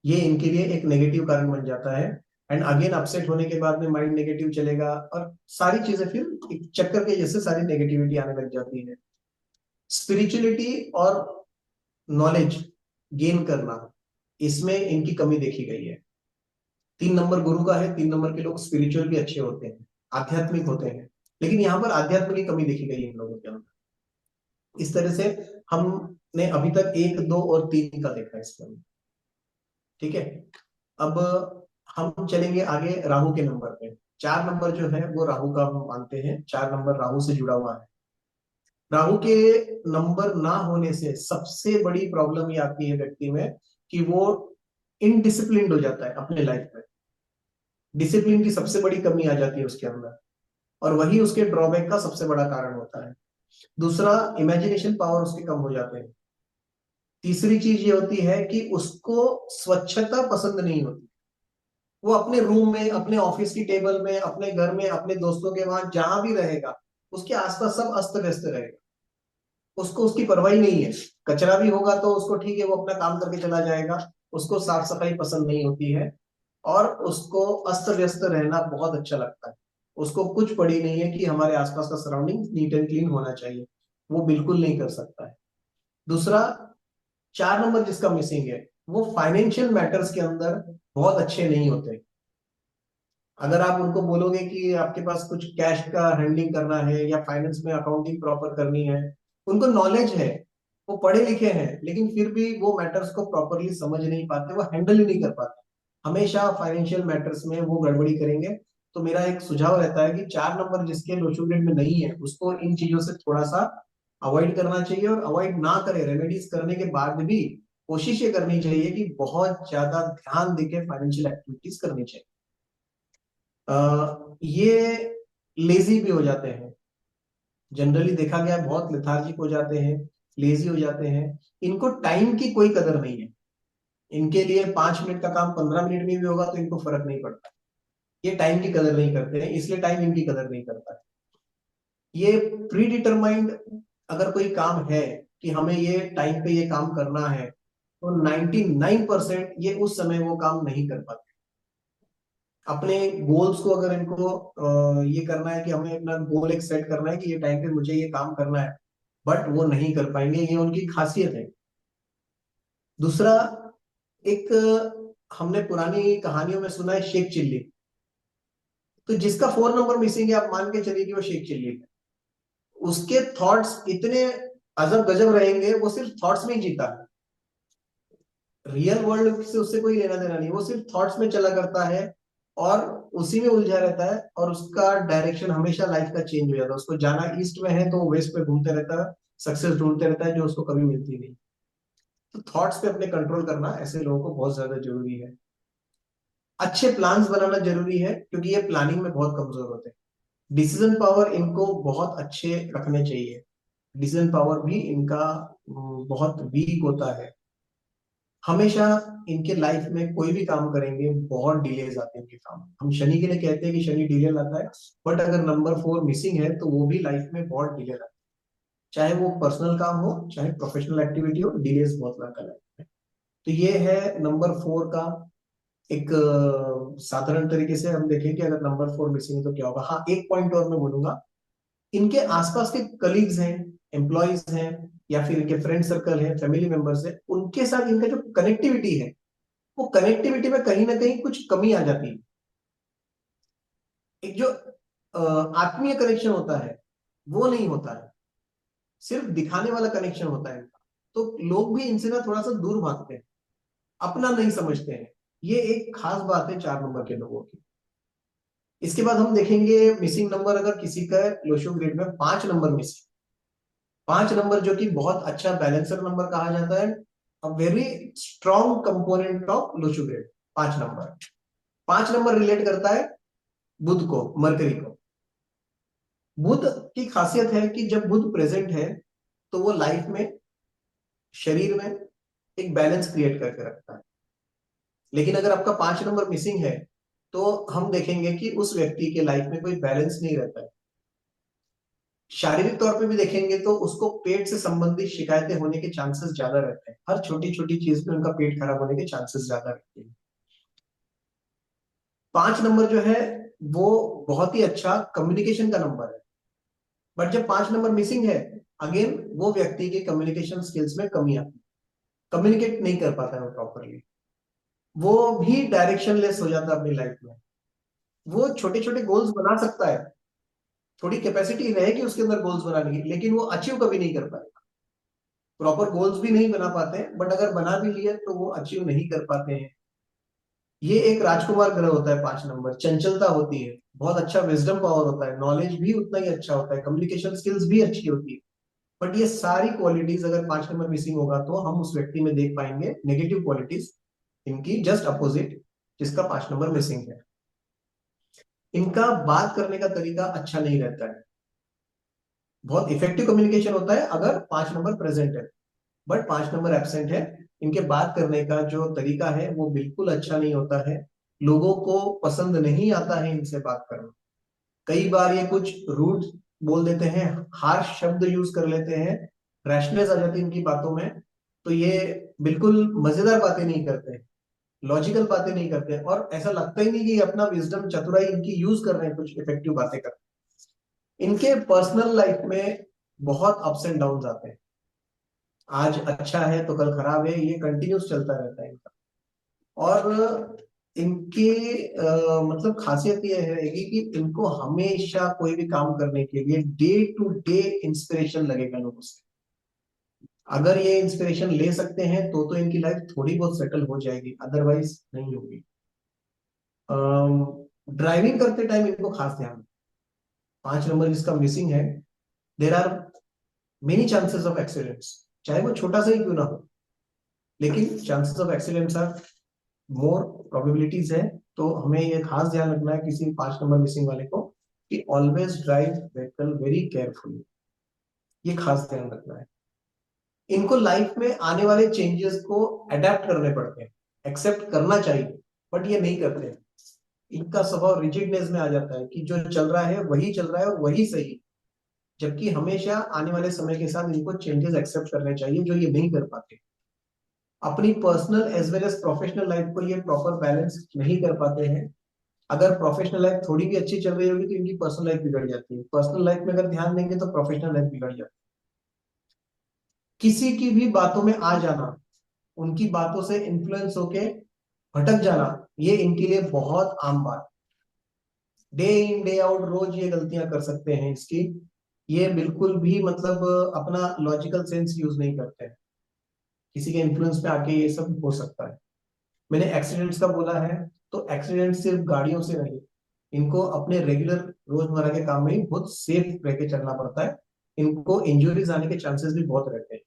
ये इनके लिए एक नेगेटिव कारण बन जाता है। एंड अगेन अपसेट होने के बाद में माइंड नेगेटिव चलेगा और सारी चीजें फिर एक चक्कर के जैसे सारी नेगेटिविटी आने लग जाती है। स्पिरिचुअलिटी और नॉलेज गेन करना, इसमें इनकी कमी देखी गई है। 3 नंबर गुरु का है, 3 नंबर के लोग स्पिरिचुअल भी अच्छे होते हैं, आध्यात्मिक होते हैं, लेकिन यहाँ पर आध्यात्म की कमी देखी गई है इन लोगों के अंदर। इस तरह से हमने अभी तक 1, 2 और 3 का देखा है इसमें। ठीक है। अब हम चलेंगे आगे राहु के नंबर पे। 4 नंबर जो है वो राहु का हम मानते हैं, 4 नंबर राहु से जुड़ा हुआ है। राहु के नंबर ना होने से सबसे बड़ी प्रॉब्लम ये आती है व्यक्ति में कि वो इनडिसिप्लिन्ड हो जाता है अपने लाइफ में। डिसिप्लिन की सबसे बड़ी कमी आ जाती है उसके अंदर, और वही उसके ड्रॉबैक का सबसे बड़ा कारण होता है। दूसरा, इमेजिनेशन पावर उसके कम हो जाते हैं। तीसरी चीज ये होती है कि उसको स्वच्छता पसंद नहीं होती। वो अपने रूम में, अपने ऑफिस की टेबल में, अपने घर में, अपने दोस्तों के वहां जहां भी रहेगा, उसके आसपास सब अस्त व्यस्त रहेगा। उसको उसकी परवाह ही नहीं है। कचरा भी होगा तो उसको ठीक है, वो अपना काम करके चला जाएगा। उसको साफ सफाई पसंद नहीं होती है, और उसको अस्त व्यस्त रहना बहुत अच्छा लगता है। उसको कुछ पड़ी नहीं है कि हमारे आसपास का सराउंडिंग नीट एंड क्लीन होना चाहिए, वो बिल्कुल नहीं कर सकता है। दूसरा, 4 नंबर जिसका मिसिंग है, वो फाइनेंशियल मैटर्स के अंदर बहुत अच्छे नहीं होते। अगर आप उनको बोलोगे कि आपके पास कुछ कैश का हैंडलिंग करना है या फाइनेंस में अकाउंटिंग प्रॉपर करनी है, उनको नॉलेज है, वो पढ़े लिखे हैं, लेकिन फिर भी वो मैटर्स को प्रॉपरली समझ नहीं पाते, वो हैंडल ही नहीं कर पाते। हमेशा फाइनेंशियल मैटर्स में वो गड़बड़ी करेंगे। तो मेरा एक सुझाव रहता है कि 4 नंबर जिसके लोचो ग्रिड में नहीं है, उसको इन चीजों से थोड़ा सा अवॉइड करना चाहिए। और अवॉइड ना करे, रेमेडीज करने के बाद भी कोशिश ये करनी चाहिए कि बहुत ज्यादा ध्यान देके फाइनेंशियल एक्टिविटीज करनी चाहिए। ये लेजी भी हो जाते हैं। जनरली देखा गया है, बहुत लेथार्जिक हो जाते हैं, लेजी हो जाते हैं। इनको टाइम की कोई कदर नहीं है। इनके लिए 5 मिनट का काम 15 मिनट में भी होगा तो इनको फर्क नहीं पड़ता। ये टाइम की कदर नहीं करते हैं, इसलिए टाइम इनकी कदर नहीं करता है। ये प्री डिटरमाइंड अगर कोई काम है कि हमें ये टाइम पे ये काम करना है, तो 99% ये उस समय वो काम नहीं कर पाते। अपने गोल्स को अगर इनको ये करना है कि हमें अपना गोल एक सेट करना है कि ये टाइम पे मुझे ये काम करना है, बट वो नहीं कर पाएंगे, ये उनकी खासियत है। दूसरा, एक हमने पुरानी कहानियों में सुना है शेख चिल्ली। तो जिसका 4 नंबर मिसिंग है, आप मान के चलिए कि वो शेख चिल्ली है। उसके थॉट्स इतने अजब गजब रहेंगे, वो सिर्फ थॉट्स में ही जीता है। रियल वर्ल्ड से उससे कोई लेना देना नहीं, वो सिर्फ थॉट्स में चला करता है और उसी में उलझा रहता है, और उसका डायरेक्शन हमेशा लाइफ का चेंज हो जाता है। उसको जाना ईस्ट में है तो वो वेस्ट में घूमते रहता है, सक्सेस ढूंढते रहता है जो उसको कभी मिलती नहीं। तो थॉट्स पे अपने कंट्रोल करना ऐसे लोगों को बहुत ज्यादा जरूरी है। अच्छे प्लान्स बनाना जरूरी है, क्योंकि ये प्लानिंग में बहुत कमजोर होते हैं। डिसीजन पावर इनको बहुत अच्छे रखने चाहिए। डिसीजन पावर भी इनका बहुत वीक होता है। हमेशा इनके लाइफ में कोई भी काम करेंगे बहुत डिलेज आते हैं इनके काम। हम शनि के लिए कहते हैं कि शनि डिले लाता है, बट अगर नंबर 4 मिसिंग है तो वो भी लाइफ में बहुत डिले लाता है। चाहे वो पर्सनल काम हो चाहे प्रोफेशनल एक्टिविटी हो, डिलेज बहुत लाता है लाइफ में। तो ये है नंबर 4 का एक साधारण तरीके से हम देखें कि अगर नंबर 4 मिसिंग है तो क्या होगा। हाँ, एक पॉइंट और मैं बोलूंगा, इनके आसपास के कलीग्स हैं, एम्प्लॉयज हैं, या फिर इनके फ्रेंड सर्कल है, फैमिली मेंबर्स है, उनके साथ इनका जो कनेक्टिविटी है, वो कनेक्टिविटी में कहीं ना कहीं कुछ कमी आ जाती है। एक जो आत्मीय कनेक्शन होता है वो नहीं होता है, सिर्फ दिखाने वाला कनेक्शन होता है इनका। तो लोग भी इनसे ना थोड़ा सा दूर भागते हैं, अपना नहीं समझते हैं। ये एक खास बात है 4 नंबर के लोगों की। इसके बाद हम देखेंगे मिसिंग नंबर, अगर किसी का लोशो ग्रेड में 5 नंबर मिसिंग, 5 नंबर जो कि बहुत अच्छा बैलेंसर नंबर कहा जाता है, a very strong component of Lo Shu grade. 5 number, 5 number relate करता है बुध को, मरकरी को। बुध की खासियत है कि जब बुध प्रेजेंट है तो वो लाइफ में, शरीर में एक बैलेंस क्रिएट करके रखता है। लेकिन अगर आपका 5 नंबर मिसिंग है तो हम देखेंगे कि उस व्यक्ति के लाइफ में कोई बैलेंस नहीं रहता है। शारीरिक तौर पे भी देखेंगे तो उसको पेट से संबंधित शिकायतें होने के चांसेस ज्यादा रहते हैं। हर छोटी छोटी चीज में उनका पेट खराब होने के चांसेस ज्यादा रहते हैं। 5 नंबर जो है वो बहुत ही अच्छा कम्युनिकेशन का नंबर है, बट जब 5 नंबर मिसिंग है, अगेन वो व्यक्ति के कम्युनिकेशन स्किल्स में कमी आती है, कम्युनिकेट नहीं कर पाता है वो प्रॉपरली। वो भी डायरेक्शनलेस हो जाता है अपनी लाइफ में। वो छोटे छोटे गोल्स बना सकता है, थोड़ी कैपेसिटी रहेगी उसके अंदर गोल्स बनाने की, लेकिन वो अचीव कभी नहीं कर पाएगा। प्रॉपर गोल्स भी नहीं बना पाते हैं, बट अगर बना भी लिए तो वो अचीव नहीं कर पाते हैं। ये एक राजकुमार ग्रह होता है 5 नंबर, चंचलता होती है, बहुत अच्छा विजडम पावर होता है, नॉलेज भी उतना ही अच्छा होता है, कम्युनिकेशन स्किल्स भी अच्छी होती है। बट ये सारी क्वालिटीज अगर 5 नंबर मिसिंग होगा तो हम उस व्यक्ति में देख पाएंगे नेगेटिव क्वालिटीज, इनकी जस्ट अपोजिट, जिसका 5 नंबर मिसिंग है। इनका बात करने का तरीका अच्छा नहीं रहता है। बहुत इफेक्टिव कम्युनिकेशन होता है अगर 5 नंबर प्रेजेंट है, बट 5 नंबर एब्सेंट है। इनके बात करने का जो तरीका है वो बिल्कुल अच्छा नहीं होता है। लोगों को पसंद नहीं आता है इनसे बात करना। कई बार ये कुछ रूड बोल देते हैं, हार्श शब्द यूज कर लेते हैं, रैशनेस आ जाती है इनकी बातों में। तो ये बिल्कुल मजेदार बातें नहीं करते, लॉजिकल बातें नहीं करते, और ऐसा लगता ही नहीं कि अपना विजडम, चतुराई इनकी यूज कर रहे हैं कुछ इफेक्टिव बातें कर। इनके पर्सनल लाइफ में बहुत अप्स एंड डाउन आते हैं। आज अच्छा है तो कल खराब है, ये कंटिन्यूस चलता रहता है इनका। और इनकी मतलब खासियत ये है कि इनको हमेशा कोई भी काम करने के लिए डे टू डे इंस्पिरेशन लगेगा लोगों से। अगर ये इंस्पिरेशन ले सकते हैं तो इनकी लाइफ थोड़ी बहुत सेटल हो जाएगी, अदरवाइज नहीं होगी। ड्राइविंग करते टाइम इनको खास ध्यान, 5 नंबर जिसका मिसिंग है, there are many chances of accidents, चाहे वो छोटा सा ही क्यों ना हो, लेकिन chances of accidents are more, probabilities है। तो हमें ये खास ध्यान रखना है किसी 5 नंबर मिसिंग वाले को, कि always drive vehicle very carefully, ये खास ध्यान रखना है। इनको लाइफ में आने वाले चेंजेस को अडेप्ट करने पड़ते हैं, एक्सेप्ट करना चाहिए, बट ये नहीं करते हैं। इनका स्वभाव रिजिडनेस में आ जाता है कि जो चल रहा है वही चल रहा है और वही सही है। जबकि हमेशा आने वाले समय के साथ इनको चेंजेस एक्सेप्ट करने चाहिए, जो ये नहीं कर पाते। अपनी personal as well as professional life को ये प्रॉपर बैलेंस नहीं कर पाते हैं। अगर प्रोफेशनल लाइफ थोड़ी भी अच्छी चल रही होगी तो इनकी पर्सनल लाइफ बिगड़ जाती है, पर्सनल लाइफ में अगर ध्यान देंगे तो प्रोफेशनल लाइफ बिगड़ जाती है। किसी की भी बातों में आ जाना, उनकी बातों से इन्फ्लुएंस होके भटक जाना, ये इनके लिए बहुत आम बात। डे इन डे आउट रोज ये गलतियां कर सकते हैं इसकी। ये बिल्कुल भी मतलब अपना लॉजिकल सेंस यूज नहीं करते हैं। किसी के इन्फ्लुएंस में आके ये सब हो सकता है। मैंने एक्सीडेंट्स का बोला है, तो एक्सीडेंट सिर्फ गाड़ियों से नहीं, इनको अपने रेगुलर रोजमर्रा के काम में ही बहुत सेफ रह के चलना पड़ता है। इनको इंजुरीज आने के चांसेस भी बहुत रहते हैं।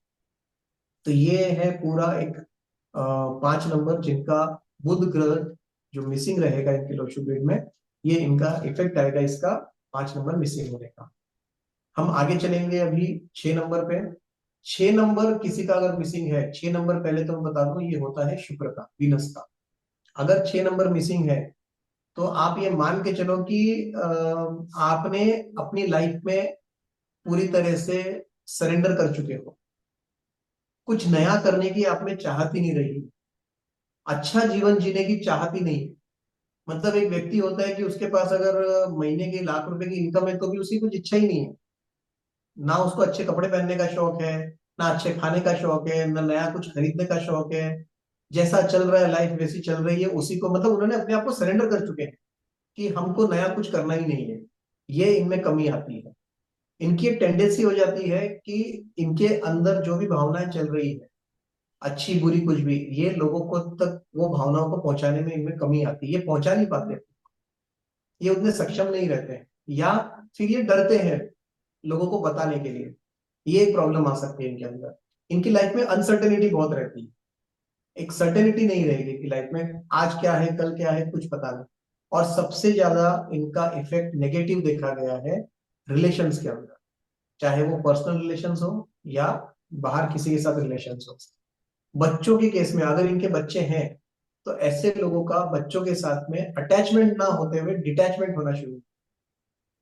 तो ये है पूरा एक 5 नंबर जिनका बुध ग्रह जो मिसिंग रहेगा इनके लोशु ग्रिड में, ये इनका इफेक्ट आएगा इसका 5 नंबर मिसिंग होने का। हम आगे चलेंगे अभी 6 नंबर पे। 6 नंबर किसी का अगर मिसिंग है, 6 नंबर पहले तो मैं बता दूं ये होता है शुक्र का, वीनस का। अगर 6 नंबर मिसिंग है तो आप ये मान के चलो कि आपने अपनी लाइफ में पूरी तरह से सरेंडर कर चुके हो। कुछ नया करने की आप में चाहत ही नहीं रही, अच्छा जीवन जीने की चाहत ही नहीं। मतलब एक व्यक्ति होता है कि उसके पास अगर महीने की लाख रुपए की इनकम है तो भी उसकी कुछ इच्छा ही नहीं है। ना उसको अच्छे कपड़े पहनने का शौक है, ना अच्छे खाने का शौक है, ना नया कुछ खरीदने का शौक है। जैसा चल रहा है लाइफ वैसी चल रही है, उसी को मतलब उन्होंने अपने आप को सरेंडर कर चुके हैं कि हमको नया कुछ करना ही नहीं है। ये इनमें कमी आती है। इनकी एक टेंडेंसी हो जाती है कि इनके अंदर जो भी भावनाएं चल रही है, अच्छी बुरी कुछ भी, ये लोगों को तक वो भावनाओं को पहुंचाने में इनमें कमी आती है, ये पहुंचा नहीं पाते, ये उतने सक्षम नहीं रहते हैं, या फिर ये डरते हैं लोगों को बताने के लिए। ये एक प्रॉब्लम आ सकती है इनके अंदर। इनकी लाइफ में अनसर्टेनिटी बहुत रहती है, एक सर्टेनिटी नहीं रहेगी कि लाइफ में आज क्या है कल क्या है कुछ पता नहीं। और सबसे ज्यादा इनका इफेक्ट नेगेटिव देखा गया है रिलेशंस के अंदर, चाहे वो पर्सनल रिलेशंस हो या बाहर किसी के साथ रिलेशंस हो। बच्चों के केस में अगर इनके बच्चे हैं तो ऐसे लोगों का बच्चों के साथ में अटैचमेंट ना होते हुए डिटैचमेंट होना शुरू,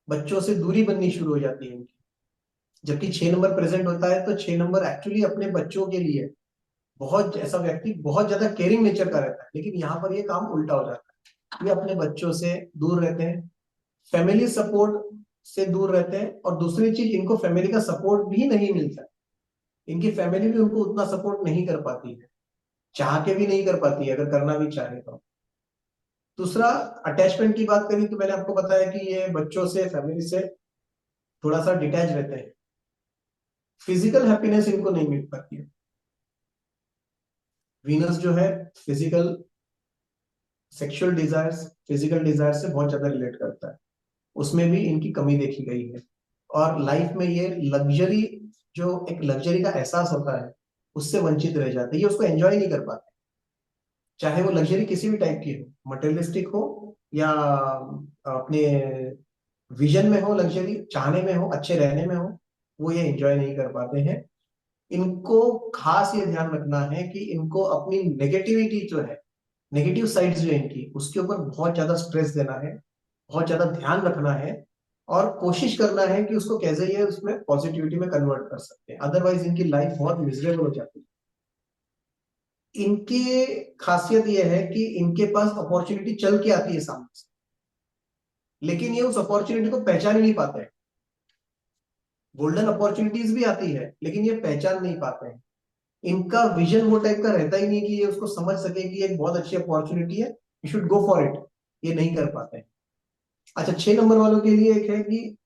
बच्चों से दूरी बननी शुरू हो जाती है इनकी। जबकि 6 नंबर प्रेजेंट होता है तो 6 नंबर एक्चुअली अपने बच्चों के लिए बहुत, ऐसा व्यक्ति बहुत ज्यादा केयरिंग नेचर का रहता है, लेकिन यहाँ पर ये काम उल्टा हो जाता है। ये अपने बच्चों से दूर रहते हैं, फैमिली सपोर्ट से दूर रहते हैं, और दूसरी चीज इनको फैमिली का सपोर्ट भी नहीं मिलता है। इनकी फैमिली भी उनको उतना सपोर्ट नहीं कर पाती है, चाह के भी नहीं कर पाती है अगर करना भी चाहे तो। दूसरा, अटैचमेंट की बात करी तो मैंने आपको बताया कि ये बच्चों से फैमिली से थोड़ा सा डिटैच रहते हैं। फिजिकल हैप्पीनेस इनको नहीं मिल पाती है। वीनस जो है physical sexual desires, physical desire से बहुत ज्यादा रिलेट करता है, उसमें भी इनकी कमी देखी गई है। और लाइफ में ये लग्जरी, जो एक लग्जरी का एहसास होता है उससे वंचित रह जाते हैं, ये उसको एंजॉय नहीं कर पाते। चाहे वो लग्जरी किसी भी टाइप की हो, मटेरियलिस्टिक हो या अपने विजन में हो, लग्जरी चाहने में हो, अच्छे रहने में हो, वो ये एंजॉय नहीं कर पाते हैं। इनको खास ये ध्यान रखना है कि इनको अपनी नेगेटिविटी जो है, नेगेटिव साइड्स जो है इनकी, उसके ऊपर बहुत ज्यादा स्ट्रेस देना है, बहुत ज्यादा ध्यान रखना है, और कोशिश करना है कि उसको कैसे ये उसमें पॉजिटिविटी में कन्वर्ट कर सकते हैं। अदरवाइज इनकी लाइफ बहुत मिजरेबल हो जाती है। इनकी खासियत यह है कि इनके पास अपॉर्चुनिटी चल के आती है सामने से, लेकिन ये उस अपॉर्चुनिटी को पहचान ही नहीं पाते हैं। गोल्डन अपॉर्चुनिटीज भी आती है लेकिन ये पहचान नहीं पाते हैं। इनका विजन वो टाइप का रहता ही नहीं कि ये उसको समझ सके कि एक बहुत अच्छी अपॉर्चुनिटी है, you should go for it. ये नहीं कर पाते हैं। अच्छा, 6 नंबर वालों के लिए एक है कि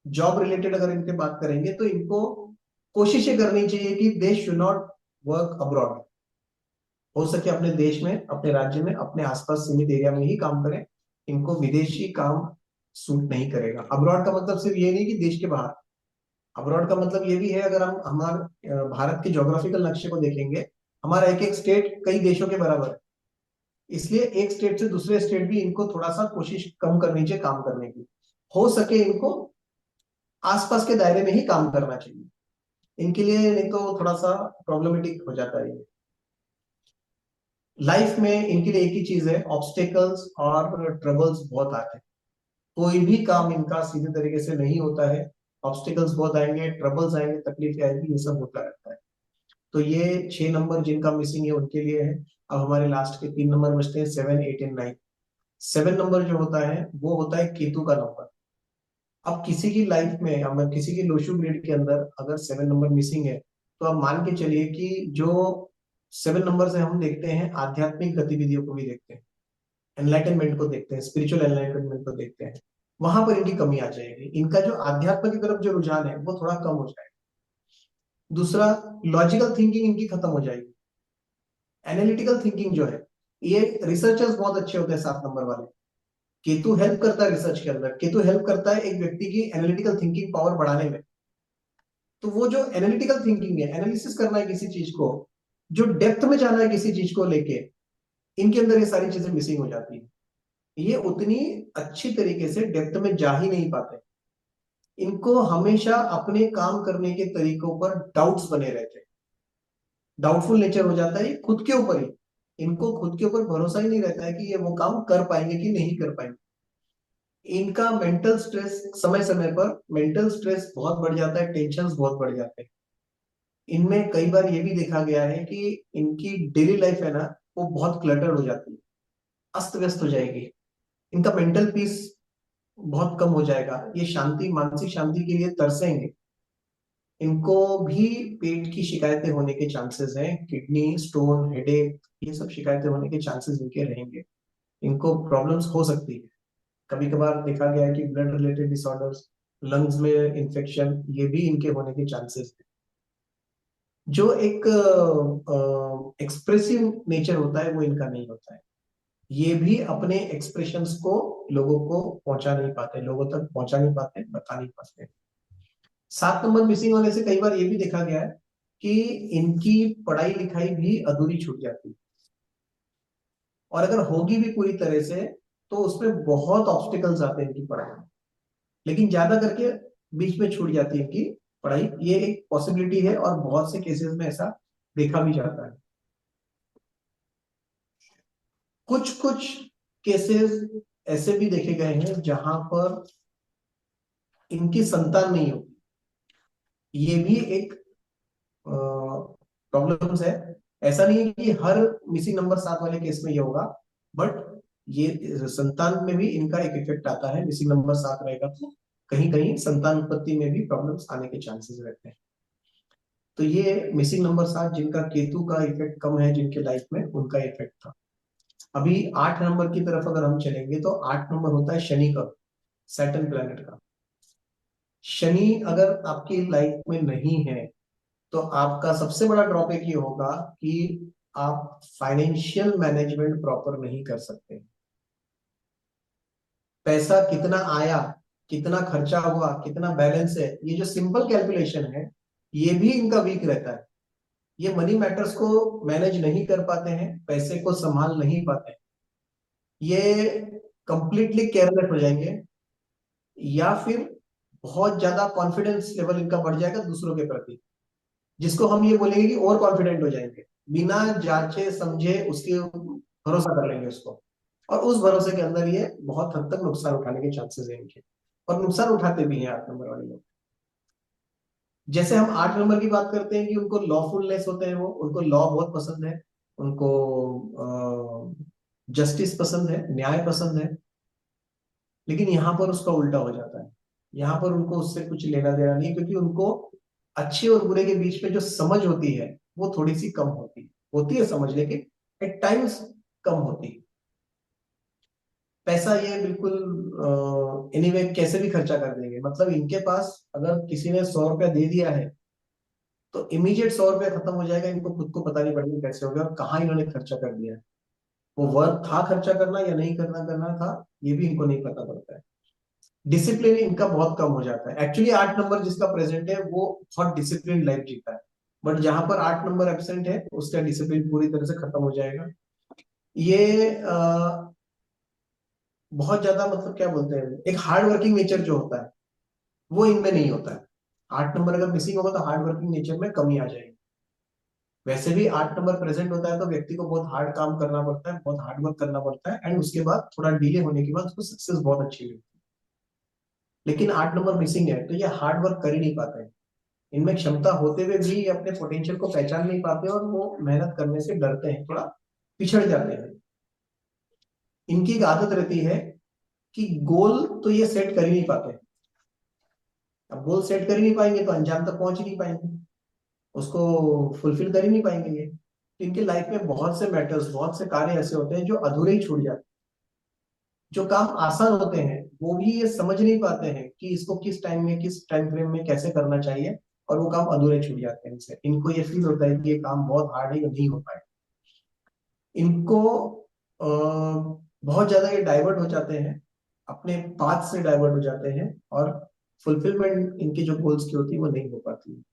जॉब रिलेटेड अगर इनके बात करेंगे तो इनको कोशिश ये करनी चाहिए कि they should not work abroad. हो सके अपने देश में, अपने राज्य में, अपने आसपास सीमित एरिया में ही काम करें। इनको विदेशी काम सूट नहीं करेगा। अब्रॉड का मतलब सिर्फ ये नहीं कि देश के बाहर, अब्रॉड का मतलब ये भी है, अगर हम हमारे भारत के ज्योग्राफिकल नक्शे को देखेंगे, हमारा एक एक स्टेट कई देशों के बराबर है। इसलिए एक स्टेट से दूसरे स्टेट भी इनको थोड़ा सा कोशिश कम करनी चाहिए काम करने की। हो सके इनको आसपास के दायरे में ही काम करना चाहिए, इनके लिए नहीं तो थोड़ा सा प्रॉब्लमेटिक हो जाता है। लाइफ में इनके लिए एक ही चीज है, ऑब्स्टेकल्स और ट्रबल्स बहुत आते हैं। कोई भी काम इनका सीधे तरीके से नहीं होता है। ऑब्स्टिकल्स बहुत आएंगे, ट्रबल्स आएंगे, तकलीफें आएंगी, ये सब होता रहता है। तो ये 6 नंबर जिनका मिसिंग है उनके लिए है। अब हमारे लास्ट के 3 नंबर बचते हैं, 7, 8 एंड 9। 7 नंबर जो होता है वो होता है केतु का नंबर। अब किसी की लाइफ में, अब किसी की लोशु ग्रिड के अंदर अगर 7 नंबर मिसिंग है, तो आप मान के चलिए कि जो 7 नंबर से हम देखते हैं आध्यात्मिक गतिविधियों को भी देखते हैं, एनलाइटनमेंट को देखते हैं, स्पिरिचुअल एनलाइटनमेंट को देखते हैं, वहां पर इनकी कमी आ जाएगी। इनका जो आध्यात्म की तरफ जो रुझान है वो थोड़ा कम हो जाएगा। दूसरा, लॉजिकल थिंकिंग इनकी खत्म हो जाएगी। एनालिटिकल थिंकिंग जो है, ये रिसर्चर्स बहुत अच्छे होते हैं 7 नंबर वाले। केतु हेल्प करता है रिसर्च के अंदर, केतु हेल्प करता है एक व्यक्ति की एनालिटिकल थिंकिंग पावर बढ़ाने में। तो वो जो एनालिटिकल थिंकिंग है, एनालिसिस करना है किसी चीज को, जो डेप्थ में जाना है किसी चीज को लेके, इनके अंदर ये सारी चीजें मिसिंग हो जाती है। ये उतनी अच्छी तरीके से डेप्थ में जा ही नहीं पाते। इनको हमेशा अपने काम करने के तरीकों पर डाउट्स बने रहते हैं, डाउटफुल नेचर हो जाता है ये खुद के ऊपर ही। इनको खुद के ऊपर भरोसा ही नहीं रहता है कि ये वो काम कर पाएंगे कि नहीं कर पाएंगे। इनका मेंटल स्ट्रेस, समय समय पर मेंटल स्ट्रेस बहुत बढ़ जाता है, टेंशन बहुत बढ़ जाते हैं। इनमें कई बार ये भी देखा गया है कि इनकी डेली लाइफ है ना, वो बहुत क्लटर हो जाती है, अस्त व्यस्त हो जाएगी। इनका मेंटल पीस बहुत कम हो जाएगा, ये शांति, मानसिक शांति के लिए तरसेंगे। इनको भी पेट की शिकायतें होने के चांसेस हैं, किडनी स्टोन, हेडेक, ये सब शिकायतें होने के चांसेस इनके रहेंगे। इनको प्रॉब्लम्स हो सकती है। कभी कभार देखा गया है कि ब्लड रिलेटेड डिसऑर्डर्स, लंग्स में इंफेक्शन, ये भी इनके होने के चांसेस हैं। जो एक एक्सप्रेसिव नेचर होता है वो इनका नहीं होता है। ये भी अपने एक्सप्रेशंस को लोगों को पहुंचा नहीं पाते, लोगों तक पहुंचा नहीं पाते, बता नहीं पाते। 7 नंबर मिसिंग होने से कई बार ये भी देखा गया है कि इनकी पढ़ाई लिखाई भी अधूरी छूट जाती है, और अगर होगी भी पूरी तरह से तो उसमें बहुत ऑब्स्टिकल्स आते हैं इनकी पढ़ाई में। लेकिन ज्यादा करके बीच में छूट जाती है इनकी पढ़ाई, ये एक पॉसिबिलिटी है और बहुत से केसेस में ऐसा देखा भी जाता है। कुछ कुछ केसेस ऐसे भी देखे गए हैं जहां पर इनकी संतान नहीं होती। ये भी एक प्रॉब्लम्स है। ऐसा नहीं है कि हर मिसिंग नंबर 7 वाले केस में ये होगा, बट ये संतान में भी इनका एक इफेक्ट आता है। मिसिंग नंबर 7 रहेगा तो कहीं कहीं संतान उत्पत्ति में भी प्रॉब्लम्स आने के चांसेस रहते हैं। तो ये मिसिंग नंबर 7 जिनका केतु का इफेक्ट कम है जिनके लाइफ में, उनका इफेक्ट था। अभी 8 नंबर की तरफ अगर हम चलेंगे तो 8 नंबर होता है शनि का, सैटर्न प्लैनेट का। शनि अगर आपकी लाइफ में नहीं है तो आपका सबसे बड़ा ड्रॉबैक ये होगा कि आप फाइनेंशियल मैनेजमेंट प्रॉपर नहीं कर सकते। पैसा कितना आया, कितना खर्चा हुआ, कितना बैलेंस है, ये जो सिंपल कैलकुलेशन है, ये भी इनका वीक रहता है। ये मनी मैटर्स को मैनेज नहीं कर पाते हैं, पैसे को संभाल नहीं पाते हैं। ये कंप्लीटली केयरलेस हो जाएंगे, या फिर बहुत ज्यादा कॉन्फिडेंस लेवल इनका बढ़ जाएगा दूसरों के प्रति, जिसको हम ये बोलेंगे कि ओवर कॉन्फिडेंट हो जाएंगे। बिना जांचे समझे उसके भरोसा कर लेंगे उसको, और उस भरोसे के अंदर ये बहुत हद तक नुकसान उठाने के चांसेस है इनके, और नुकसान उठाते भी हैं 8 नंबर वाले लोग। जैसे हम 8 नंबर की बात करते हैं कि उनको लॉफुलनेस होते हैं, वो उनको लॉ बहुत पसंद है, उनको जस्टिस पसंद है, न्याय पसंद है। लेकिन यहाँ पर उसका उल्टा हो जाता है। यहाँ पर उनको उससे कुछ लेना देना नहीं, क्योंकि उनको अच्छे और बुरे के बीच में जो समझ होती है वो थोड़ी सी कम होती है समझ, लेकिन एट टाइम्स कम होती है। पैसा ये बिल्कुल एनीवे कैसे भी खर्चा कर देंगे। मतलब इनके पास अगर किसी ने 100 रुपया दे दिया है तो इमीडिएट 100 रुपया खत्म हो जाएगा, इनको खुद को पता नहीं पड़ेगा कैसे हो गया और कहाँ इन्होंने खर्चा कर दिया है। वो वर्थ था खर्चा करना या नहीं करना करना था, ये भी इनको नहीं पता पड़ता है। डिसिप्लिन इनका बहुत कम हो जाता है। एक्चुअली 8 नंबर जिसका प्रेजेंट है वो बहुत डिसिप्लिन लाइफ जीता है, बट जहां पर 8 नंबर एब्सेंट है उसका डिसिप्लिन पूरी तरह से खत्म हो जाएगा। ये बहुत ज्यादा, मतलब क्या बोलते हैं, एक हार्ड वर्किंग नेचर जो होता है वो इनमें नहीं होता है। 8 नंबर अगर मिसिंग होगा तो हार्ड वर्किंग नेचर में कमी आ जाएगी। वैसे भी 8 नंबर प्रेजेंट होता है तो व्यक्ति को बहुत हार्ड काम करना पड़ता है, बहुत हार्ड वर्क करना पड़ता है, एंड उसके बाद थोड़ा डिले होने के बाद उसको सक्सेस बहुत अच्छी मिलती है। लेकिन 8 नंबर मिसिंग है तो ये हार्ड वर्क कर ही नहीं पाते हैं। इनमें क्षमता होते हुए भी ये अपने पोटेंशियल को पहचान नहीं पाते और वो मेहनत करने से डरते हैं, थोड़ा पिछड़ जाते हैं। इनकी एक आदत रहती है कि गोल तो ये सेट कर ही नहीं पाते। अब गोल सेट कर ही नहीं पाएंगे तो अंजाम तक पहुंच ही नहीं पाएंगे, उसको फुलफिल कर ही नहीं पाएंगे ये। तो इनके लाइफ में बहुत से मैटर्स, बहुत से कार्य ऐसे होते हैं जो अधूरे ही छूट जाते हैं। जो काम आसान होते हैं वो भी ये समझ नहीं पाते हैं कि इसको किस टाइम में, किस टाइम फ्रेम में कैसे करना चाहिए, और वो काम अधूरे छूट जाते हैं इनसे। इनको ये फील होता है कि ये काम बहुत हार्ड है, ये नहीं हो पाए। इनको बहुत ज्यादा ये डाइवर्ट हो जाते हैं, अपने पाथ से डाइवर्ट हो जाते हैं, और फुलफिलमेंट इनकी जो गोल्स की होती है वो नहीं हो पाती।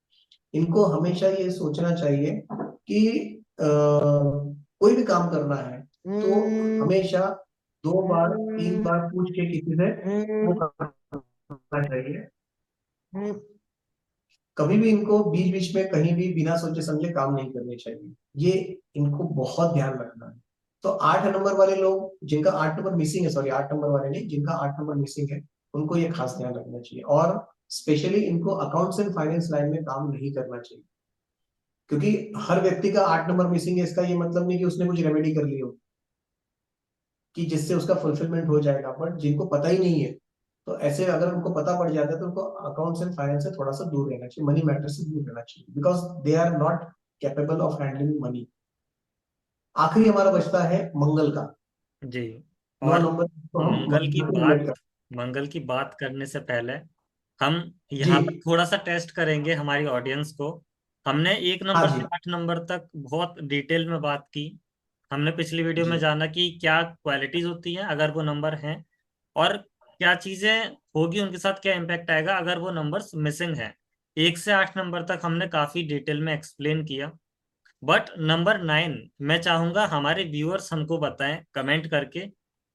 इनको हमेशा ये सोचना चाहिए कि कोई भी काम करना है तो हमेशा 2 बार 3 बार पूछ के किसी से वो करना चाहिए। कभी भी इनको बीच बीच में कहीं भी बिना सोचे समझे काम नहीं करने चाहिए, ये इनको बहुत ध्यान रखना है। तो 8 नंबर वाले लोग, जिनका 8 नंबर मिसिंग है, सॉरी 8 नंबर वाले नहीं, जिनका 8 नंबर मिसिंग है, उनको ये खास ध्यान रखना चाहिए। और स्पेशली इनको अकाउंट्स एंड फाइनेंस लाइन में काम नहीं करना चाहिए, क्योंकि हर व्यक्ति का 8 नंबर मिसिंग है, इसका ये मतलब नहीं कि उसने कुछ रेमेडी कर ली हो कि जिससे उसका फुलफिलमेंट हो जाएगा। बट जिनको पता ही नहीं है, तो ऐसे अगर उनको पता पड़ जाता है तो उनको अकाउंट्स एंड फाइनेंस से थोड़ा सा दूर रहना चाहिए, मनी मैटर से दूर रहना चाहिए, because they are not capable of handling money. आखिरी हमारा बचता है मंगल का, जी। 9 नंबर, तो हम मंगल की मंगल को बात रिलेट कर। मंगल की बात करने से पहले हम जी। यहाँ पर थोड़ा सा टेस्ट करेंगे हमारी ऑडियंस को। हमने 1 नंबर हाँ से जी। 8 नंबर तक बहुत डिटेल में बात की। हमने पिछली वीडियो में जी। जाना कि क्या क्वालिटीज होती हैं अगर वो नंबर हैं, और क्या चीजें होगी उनके साथ, क्या इम्पैक्ट आएगा अगर वो नंबर्स मिसिंग है। 1 से 8 नंबर तक हमने काफी डिटेल में एक्सप्लेन किया। बट नंबर 9 मैं चाहूंगा हमारे व्यूअर्स हमको बताएं कमेंट करके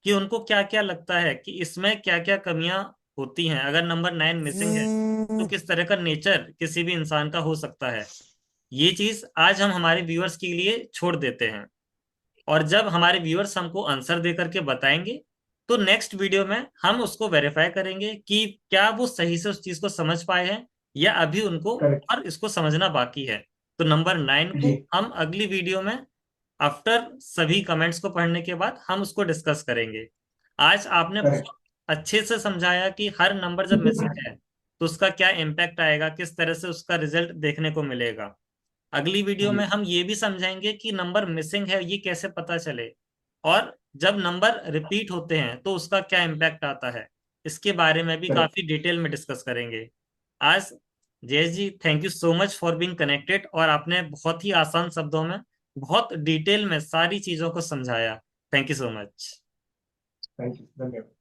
कि उनको क्या क्या लगता है कि इसमें क्या क्या कमियां होती हैं। अगर नंबर 9 मिसिंग है तो किस तरह का नेचर किसी भी इंसान का हो सकता है। ये चीज आज हम हमारे व्यूअर्स के लिए छोड़ देते हैं। और जब हमारे व्यूअर्स हमको आंसर दे करके बताएंगे तो नेक्स्ट वीडियो में हम उसको वेरीफाई करेंगे कि क्या वो सही से उस चीज को समझ पाए हैं या अभी उनको करेक्ट। और इसको समझना बाकी है। तो नंबर 9 को जी। हम अगली वीडियो में आफ्टर सभी कमेंट्स को पढ़ने के बाद हम उसको डिस्कस करेंगे। आज आपने करेक्ट। बहुत अच्छे से समझाया कि हर नंबर जब मिसिंग है तो उसका क्या इम्पैक्ट आएगा, किस तरह से उसका रिजल्ट देखने को मिलेगा। अगली वीडियो में जी। हम ये भी समझाएंगे कि नंबर मिसिंग है ये कैसे पता चले, और जब नंबर रिपीट होते हैं तो उसका क्या इम्पैक्ट आता है। इसके बारे में भी करेक्ट। काफी डिटेल में डिस्कस करेंगे आज। Jayesh ji, thank you so much for being connected, और आपने बहुत ही आसान शब्दों में बहुत डिटेल में सारी चीजों को समझाया। Thank you so much. Thank you, धन्यवाद।